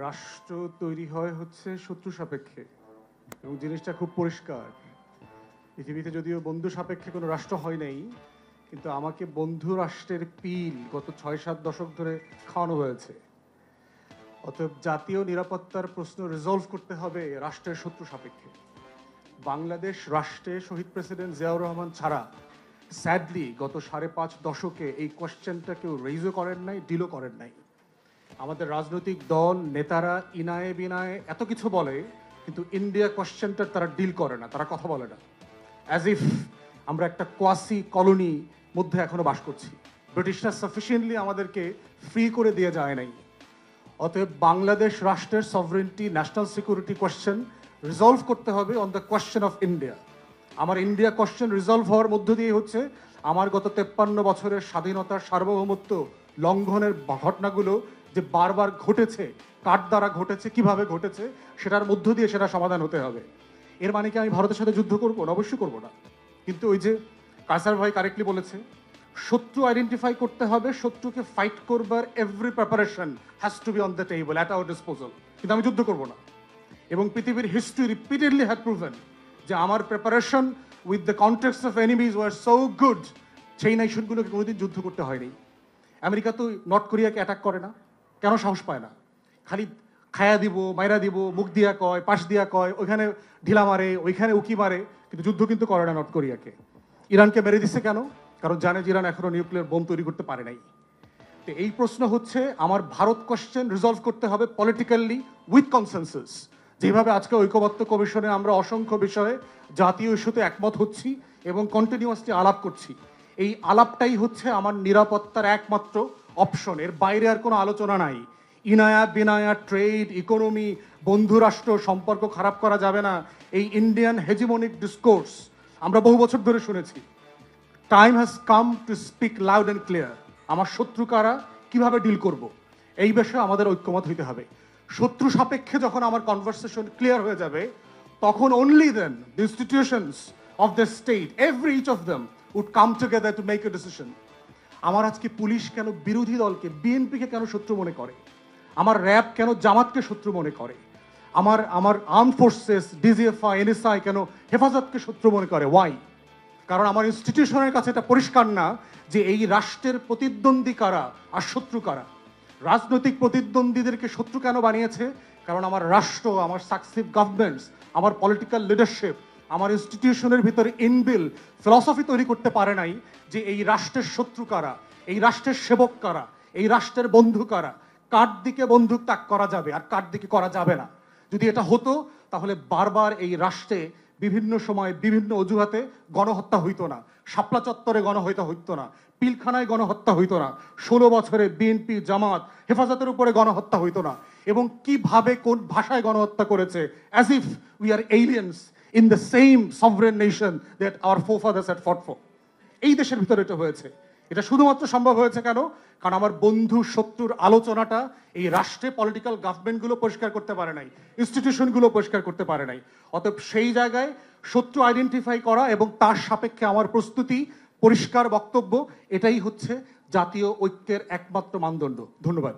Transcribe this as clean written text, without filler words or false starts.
রাষ্ট্র তৈরি হয় হচ্ছে শত্রু সাপেক্ষে এবং জিনিসটা খুব পরিষ্কার। পৃথিবীতে যদিও বন্ধু সাপেক্ষে কোনো রাষ্ট্র হয় নাই, কিন্তু আমাকে বন্ধু রাষ্ট্রের পিল গত ৬-৭ দশক ধরে খাওয়ানো হয়েছে। অতএব জাতীয় নিরাপত্তার প্রশ্ন রিজলভ করতে হবে রাষ্ট্রের শত্রু সাপেক্ষে। বাংলাদেশ রাষ্ট্রে শহীদ প্রেসিডেন্ট জিয়াউর রহমান ছাড়া স্যাডলি গত ৫.৫ দশকে এই কোয়েশ্চেনটা কেউ রেইজও করেন নাই, ডিলও করেন নাই। আমাদের রাজনৈতিক দল নেতারা ইনায়ে বিনায়ে এত কিছু বলে, কিন্তু ইন্ডিয়া কোয়েশ্চেনটা তারা ডিল করে না, তারা কথা বলে না। অ্যাজ ইফ আমরা একটা কোয়াসি কলোনি মধ্যে এখনো বাস করছি। ব্রিটিশরা সাফিসিয়েন্টলি আমাদেরকে ফ্রি করে দিয়ে যায় নাই। অতএব বাংলাদেশ রাষ্ট্রের sovereignty, national security question resolve করতে হবে on the question of India. আমার ইন্ডিয়া কোয়েশ্চেন রিজলভ হওয়ার মধ্য দিয়ে হচ্ছে আমার গত 53 বছরের স্বাধীনতার সার্বভৌমত্ব লঙ্ঘনের ঘটনাগুলো যে বারবার ঘটেছে, কার দ্বারা ঘটেছে, কিভাবে ঘটেছে, সেটার মধ্য দিয়ে সেটা সমাধান হতে হবে। এর মানে কি আমি ভারতের সাথে যুদ্ধ করবো? অবশ্যই করবো না। কিন্তু ওই যে কায়সার ভাই কারেক্টলি বলেছে, শত্রু আইডেন্টিফাই করতে হবে, শত্রুকে ফাইট করবার every preparation has to be on the table at our disposal. কিন্তু আমি যুদ্ধ করবো না। এবং পৃথিবীর হিস্ট্রি রিপিটেডলি হ্যাড প্রুভেন যে আমার preparation with the context of enemies were so good, সেই নেশনগুলোকে কোনোদিন যুদ্ধ করতে হয়নি। আমেরিকা তো নর্থ কোরিয়াকে অ্যাটাক করে না, কেন সাহস পায় না? খালি খায়া দিব, মাইরা দিব, মুখ দিয়া কয়, পাশ দিয়া কয়, ওইখানে ঢিলা মারে, ওইখানে উকি মারে, কিন্তু যুদ্ধ কিন্তু করে না নর্থ কোরিয়াকে। ইরানকে মেরে দিচ্ছে কেন? কারণ জানে যে ইরান এখনো নিউক্লিয়ার বোম তৈরি করতে পারে নাই। তো এই প্রশ্ন হচ্ছে আমার ভারত কোয়েশ্চেন রিজলভ করতে হবে পলিটিক্যালি উইথ কনসেনসাস। যেভাবে আজকে ঐক্যবদ্ধ কমিশনে আমরা অসংখ্য বিষয়ে জাতীয় ইস্যুতে একমত হচ্ছি এবং কন্টিনিউয়াসলি আলাপ করছি, এই আলাপটাই হচ্ছে আমার নিরাপত্তার একমাত্র অপশন। এর বাইরে আর কোনো আলোচনা নাই। ইনায়া বিনায়া, ট্রেড, ইকোনমি, বন্ধু রাষ্ট্র সম্পর্ক খারাপ করা যাবে না, এই ইন্ডিয়ান হেজিমনিক ডিসকোর্স আমরা বহু বছর ধরে শুনেছি। Time has come to speak loud and clear. আমার শত্রু কারা, কিভাবে ডিল করব, এই বিষয়ে আমাদের ঐক্যমত হইতে হবে। শত্রু সাপেক্ষে যখন আমার কনভারসেশন ক্লিয়ার হয়ে যাবে, তখন only then the institutions of the state, every each of them would come together to make a decision. আমার আজকে পুলিশ কেন বিরোধী দলকে, বিএনপিকে কেন শত্রু মনে করে? আমার র্যাব কেন জামাতকে শত্রু মনে করে? আমার আর্ম ফোর্সেস, ডিজিএফআই, এনএসআই কেন হেফাজতকে শত্রু মনে করে? ওয়াই? কারণ আমার ইনস্টিটিউশনের কাছে এটা পরিষ্কার না যে এই রাষ্ট্রের প্রতিদ্বন্দ্বী কারা আর শত্রু কারা। রাজনৈতিক প্রতিদ্বন্দ্বীদেরকে শত্রু কেন বানিয়েছে? কারণ আমার রাষ্ট্র, আমার সাকসিভ গভর্নমেন্টস, আমার পলিটিক্যাল লিডারশিপ, আমার ইনস্টিটিউশনের ভিতরে ইনবিল ফিলসফি তৈরি করতে পারে নাই যে এই রাষ্ট্রের শত্রু কারা, এই রাষ্ট্রের সেবক কারা, এই রাষ্ট্রের বন্ধু কারা, কার দিকে বন্দুক তাক করা যাবে আর কার দিকে করা যাবে না। যদি এটা হতো তাহলে বারবার এই রাষ্ট্রে বিভিন্ন সময় বিভিন্ন অজুহাতে গণহত্যা হইতো না, শাপলা চত্বরে গণহত্যা হইতো না, পিলখানায় গণহত্যা হইতো না, 16 বছরে বিএনপি, জামাত, হেফাজতের উপরে গণহত্যা হইতো না। এবং কিভাবে কোন ভাষায় গণহত্যা করেছে, as if we are aliens in the same sovereign nation that our forefathers had fought for. এই দেশের ভিতরে এটা হয়েছে। এটা শুধুমাত্র সম্ভব হয়েছে কেন? কারণ আমার বন্ধু শত্রুর আলোচনাটা এই রাষ্ট্রে পলিটিক্যাল গভর্নমেন্টগুলো পরিষ্কার করতে পারে নাই, ইনস্টিটিউশনগুলো পরিষ্কার করতে পারে নাই। অতএব সেই জায়গায় শত্রু আইডেন্টিফাই করা এবং তার সাপেক্ষে আমার প্রস্তুতি, পরিষ্কার বক্তব্য, এটাই হচ্ছে জাতীয় ঐক্যের একমাত্র মানদণ্ড। ধন্যবাদ।